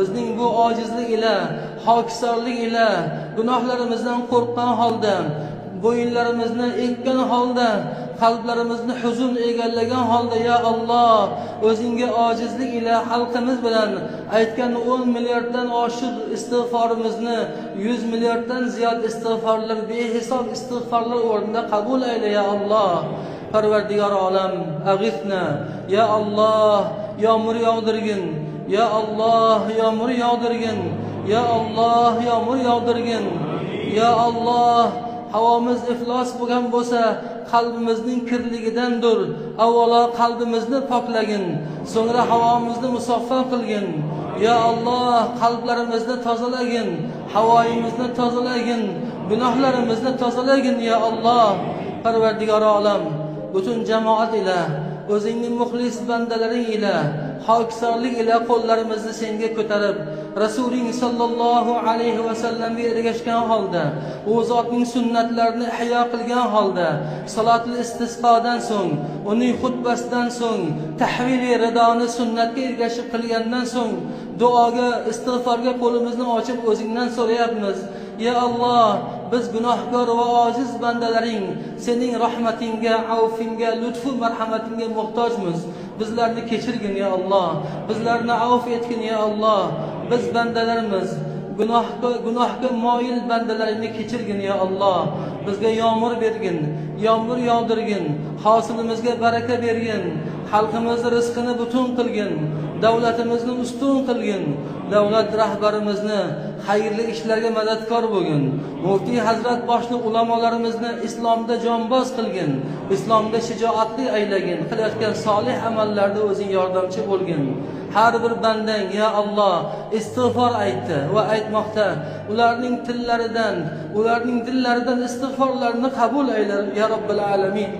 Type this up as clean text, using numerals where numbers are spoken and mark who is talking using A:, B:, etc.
A: bizning bu ojizlik ila, xokisorlik ila, gunohlarimizdan qo'rqqan holda, bo'yinlarimizni ekkan holda, qalblarimizni huzun egallagan holda, ya Alloh, o'zingga ojizlik ila xalqimiz bilan aytgan 10 milliarddan oshiq istig'forimizni 100 milliarddan ziyod istig'forlar, behisob istig'forlar o'rnida qabul ayla, ya Alloh. Parvardigor olam, ag'ithna, ya Alloh, yomg'ir yog'dirgin, ya Alloh, yomg'ir yog'dirgin, ya Alloh, yomg'ir yog'dirgin, ya Alloh. Havomiz iflos bo'lgan bo'lsa, qalbimizning kirligidandir. Avvalo qalbimizni poklagin, so'ngra havomizni musaffo qilgin. Ya Alloh, qalblarimizni tozalagin, havoyimizni tozalagin, gunohlarimizni tozalagin, ya Alloh. Parvardigor olam, butun jamoat ila, o'zingning muxlis bandalaring ila, xokisorlik ila qo'llarimizni senga ko'tarib, Rasuling sallallohu alayhi va sallamga ergashgan holda, u zotning sunnatlarini ihyo qilgan holda, salatul istisqodan so'ng, uning xutbasidan so'ng, tahvili ridoni sunnatga ergashib qilgandan so'ng, duoga, istig'forga qo'limizni ochib o'zingdan so'rayapmiz. Ya Alloh, biz gunohkor va ojiz bandalaring, sening rahmatingga, avfinga, lutfu marhamatingga muhtojmiz. Bizlarni kechirgin, ya Alloh. Bizlarni avf etgin, ya Alloh. Biz bandalarimiz, gunohga moyil bandalaringni kechirgin, ya Alloh. Bizga yomg'ir bergin, yomg'ir yog'dirgin, hosilimizga baraka bergin, xalqimiz rizqini butun qilgin, davlatimizni ustun qilgin, davlat rahbarimizni xayrli ishlarga madadkor bo'lgin, muftiy hazrat boshli ulamolarimizni islomda jonboz qilgin, islomda shijoatli aylagin, qilayotgan solih amallarda o'zing yordamchi bo'lgin. Har bir bandang, ya Alloh, istig'for aytdi va aytmoqda. Ularning dillaridan istig'forlarini qabul ayla, ya Robbil alamin.